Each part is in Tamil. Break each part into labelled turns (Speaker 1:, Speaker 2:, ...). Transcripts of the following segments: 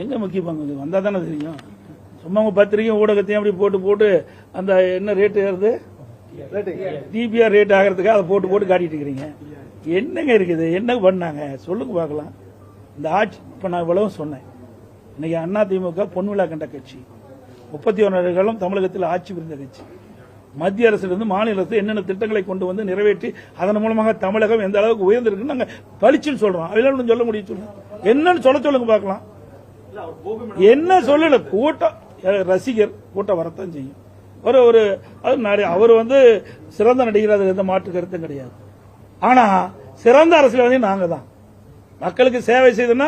Speaker 1: எங்க முக்கிய பங்கு வந்தா தானே தெரியும். சும்மா உங்க பத்திரிகை ஊடகத்தையும் அப்படி போட்டு போட்டு அந்த என்ன ரேட்டு ஏறுது டிபிஆர் ரேட் ஆகிறதுக்காக அதை போட்டு போட்டு காட்டிட்டு இருக்கிறீங்க. என்னங்க இருக்குது, என்ன பண்ணாங்க சொல்லுங்க பார்க்கலாம். இந்த ஆட்சி இப்ப நான் இவ்வளவு சொன்னேன். இன்னைக்கு அதிமுக பொன்விழா கண்ட கட்சி, 31 ஆண்டுகளும் தமிழகத்தில் ஆட்சி புரிந்த கட்சி. மத்திய அரசிலிருந்து மாநில அரசு என்னென்ன திட்டங்களை கொண்டு வந்து நிறைவேற்றி அதன் மூலமாக தமிழகம் எந்த அளவுக்கு உயர்ந்திருக்கு நாங்க பளிச்சுன்னு சொல்றோம். அதெல்லாம் சொல்ல முடியும், சொல்லுங்க என்னன்னு சொல்லுங்க பார்க்கலாம். என்ன சொல்லல, கூட்டம் ரசிகர் கூட்டம் வரத்தான் செய்யும். ஒரு அவர் வந்து சிறந்த நடிகர், அது எந்த மாற்று கருத்தும் கிடையாது. ஆனா சிறந்த அரசியல்வாதி நாங்க தான், மக்களுக்கு சேவை செய்தோம்னா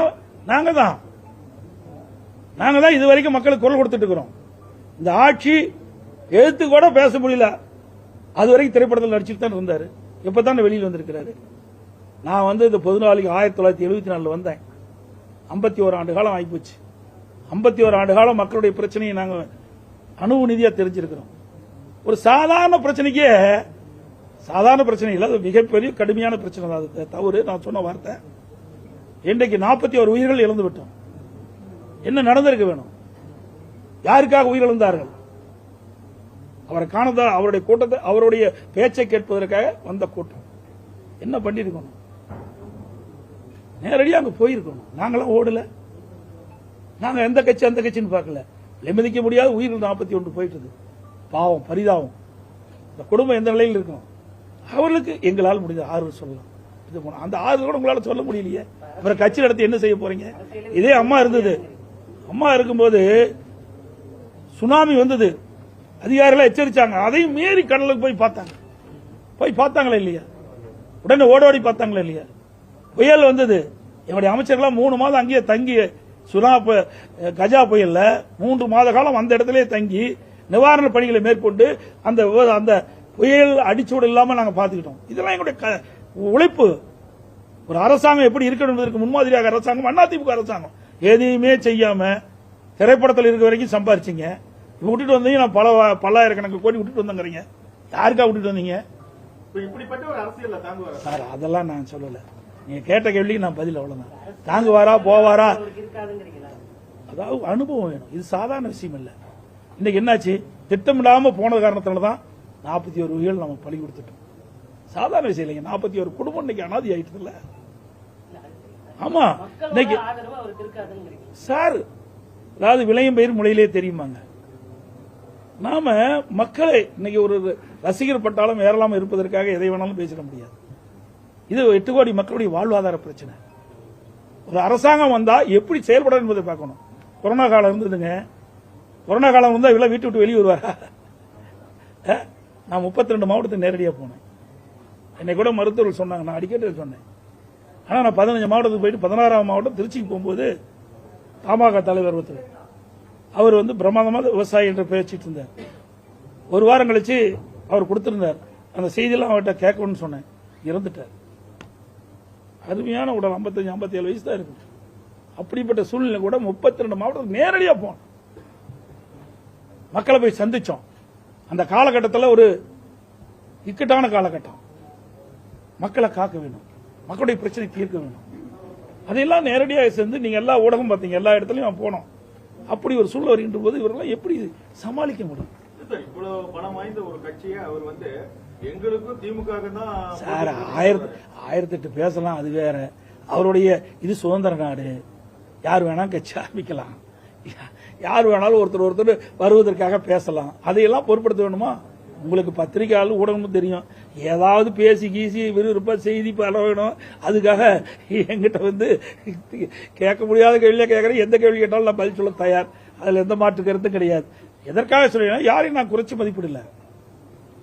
Speaker 1: நாங்க தான் இது வரைக்கும் மக்களுக்கு குரல் கொடுத்துட்டு இருக்கிறோம். இந்த ஆட்சி எழுத்து கூட பேச முடியல, அது வரைக்கும் திரைப்படத்தில் நடிச்சுட்டு தான் இருந்தாரு. இப்பதான் வெளியில் வந்திருக்கிறாரு. நான் வந்து இந்த பொதுநாளுக்கு 1974 வந்தேன். 51 ஆண்டு காலம் ஆகிப்போச்சு. 51 ஆண்டு காலம் மக்களுடைய பிரச்சனையை நாங்கள் அணுவு நிதியா தெரிஞ்சிருக்கிறோம். ஒரு சாதாரண பிரச்சனைக்கே சாதாரண பிரச்சனை இல்லை, அது மிகப்பெரிய கடுமையான பிரச்சனை தான். அது தவறு, நான் சொன்ன வார்த்தை. இன்றைக்கு 41 உயிர்கள் இழந்து விட்டோம். என்ன நடந்திருக்க வேணும்? யாருக்காக உயிரிழந்தார்கள்? அவரை காணதா, அவருடைய கூட்டத்தை, அவருடைய பேச்சை கேட்பதற்காக வந்த கூட்டம். என்ன பண்ணிருக்கணும்? நேரடியாக அங்க போயிருக்கணும். நாங்களாம் ஓடல. நாங்க எந்த கட்சி அந்த கட்சின்னு பார்க்கல. நிம்மதிக்க முடியாத உயிர்கள் 41 போயிட்டு. பாவம், பரிதாபம். இந்த குடும்பம் எந்த நிலையில் இருக்கும்? அவர்களுக்கு எங்களால் முடிந்த ஆறுதல் சொல்லலாம். அந்த ஆறுதல் கூட உங்களால சொல்ல முடியலையே. அப்புறம் கட்சி நடத்தி என்ன செய்ய போறீங்க? இதே அம்மா இருந்தது. அம்மா இருக்கும்போது சுனாமி வந்தது, அதிகாரிகள் எச்சரிச்சாங்க. அதையும் மீறி கடலுக்கு போய் பார்த்தாங்களா இல்லையா? உடனே ஓடோடி பார்த்தாங்களா இல்லையா? புயல் வந்தது, எங்களுடைய அமைச்சர்கள் 3 மாதம் அங்கேயே தங்கி, கஜா புயல்ல 3 மாத காலம் அந்த இடத்திலே தங்கி நிவாரண பணிகளை மேற்கொண்டு அந்த புயல் அடிச்சூடு இல்லாம நாங்க பாத்துக்கிட்டோம். இதெல்லாம் எங்களுடைய உழைப்பு. ஒரு அரசாங்கம் எப்படி இருக்கணும் என்பதற்கு முன்மாதிரியாக அரசாங்கம் அதிமுக அரசாங்கம். எதையுமே செய்யாம திரைப்படத்தில் இருக்க வரைக்கும் சம்பாரிச்சிங்க. விட்டுட்டு வந்தீங்க, நான் பல்லாயிரக்கணக்கு கோடி விட்டுட்டு வந்தேங்கிறீங்க. யாருக்கா விட்டுட்டு வந்தீங்க?
Speaker 2: இப்படிப்பட்ட ஒரு அரசியல் தாங்குவாரா
Speaker 1: சார்? அதெல்லாம் நான் சொல்லல. நீங்க கேட்ட கேள்விக்கு நான் பதில் அவ்வளவுதான். தாங்குவாரா போவாரா? அதாவது அனுபவம் வேணும். இது சாதாரண விஷயம் இல்ல. இன்னைக்கு என்னாச்சு? திட்டமிடாம போன காரணத்தினாலதான் 41 உயிர்கள் நம்ம பலி கொடுத்துட்டோம். சாதாரண விஷயம் இல்லைங்க. 41 குடும்பம் இன்னைக்கு அனாதி ஆயிட்டு இல்ல. ஆமா, இன்னைக்கு சார், அதாவது விளையும் பயிர் முளையிலே தெரியுமாங்க. நாம மக்களை இன்னைக்கு ஒரு ரசிகர் பட்டாலும் ஏறலாம இருப்பதற்காக எதை வேணாலும் பேசிட முடியாது. இது 8 கோடி மக்களுடைய வாழ்வாதார பிரச்சனை. ஒரு அரசாங்கம் வந்தா எப்படி செயல்படும் என்பதை பார்க்கணும். கொரோனா காலம் இருந்ததுங்க. கொரோனா காலம் வந்தா இவ்வளவு வீட்டு விட்டு வெளியே வருவாரா? நான் 32 மாவட்டத்துக்கு நேரடியாக போனேன். என்னை கூட மருத்துவர்கள் சொன்னாங்க, நான் அடிக்கடி சொன்னேன். ஆனா நான் 15 மாவட்டத்துக்கு போயிட்டு 16ஆம் மாவட்டம் திருச்சிக்கு போகும்போது பாமக தலைவர் ஒருத்தர், அவர் வந்து பிரமாதமாக விவசாயி என்று பேசிட்டு இருந்தார். ஒரு வாரம் கழிச்சு அவர் கொடுத்திருந்தார். அந்த செய்தியெல்லாம் அவர்கிட்ட கேட்கணும்னு சொன்னேன். இறந்துட்டார். அருமையான உடல், 55 57 வயசு தான் இருக்கு. அப்படிப்பட்ட சூழ்நிலை கூட 32 மாவட்டத்துக்கு நேரடியாக போனோம். மக்களை போய் சந்திச்சோம். அந்த காலகட்டத்தில் ஒரு இக்கட்டான காலகட்டம். மக்களை காக்க வேண்டும், மக்களுடைய பிரச்சனை தீர்க்க வேண்டும். அதையெல்லாம் நேரடியாக சேர்ந்து நீங்க எல்லா ஊடகம் பார்த்தீங்க, எல்லா இடத்துலயும் போனோம். அப்படி ஒரு சூழ்நிலை வருகின்ற போது இவரெல்லாம் எப்படி சமாளிக்க முடியும்?
Speaker 2: இவ்வளவு பணம் வாய்ந்த ஒரு கட்சியை அவர் வந்து எங்களுக்கும் திமுக தான்
Speaker 1: சார், 1008 பேசலாம், அது வேற. அவருடைய இது சுதந்திர நாடு, யார் வேணா கட்சி ஆரம்பிக்கலாம், யார் வேணாலும் ஒருத்தர் வருவதற்காக பேசலாம். அதையெல்லாம் பொருட்படுத்த வேணுமா? உங்களுக்கு பத்திரிகையாளர் ஊடகமும் தெரியும். ஏதாவது பேசி கீசி விறுவிறுப்பா செய்தி பல வேணும். அதுக்காக எங்கிட்ட வந்து கேட்க முடியாத கேள்வியா கேட்கறேன். எந்த கேள்வி கேட்டாலும் நான் பதில் சொல்ல தயார். அதுல எந்த மாற்று கருத்தும் கிடையாது. எதற்காக சொல்றேன்? யாரையும் நான் குறைச்சி மதிப்பிடல.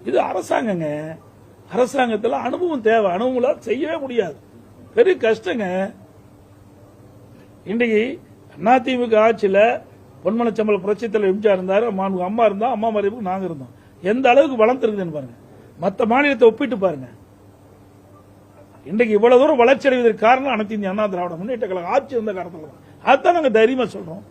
Speaker 1: இது அரசாங்கங்க. அரசாங்கத்தில் அனுபவம் தேவை. அனுபவம் செய்யவே முடியாது, பெரிய கஷ்டங்க. இன்றைக்கு அதிமுக ஆட்சியில பொன்மனச்சம்பல் புரட்சி தலைவர் எம்ஜிஆர் இருந்தாரு, அம்மா இருந்தா, அம்மா மறைவுக்கு நாங்க இருந்தோம். எந்த அளவுக்கு வளர்ந்து இருக்குதுன்னு பாருங்க. மற்ற மாநிலத்தை ஒப்பிட்டு பாருங்க. இன்றைக்கு இவ்வளவு தூரம் வளர்ச்சி அடைவதற்கு காரணம் அனைத்து இந்திய அண்ணா திராவிட முன்னேற்ற கழகம் ஆட்சி இருந்த காரணத்துல தான். அதுதான் நாங்க தைரியமா சொல்றோம்.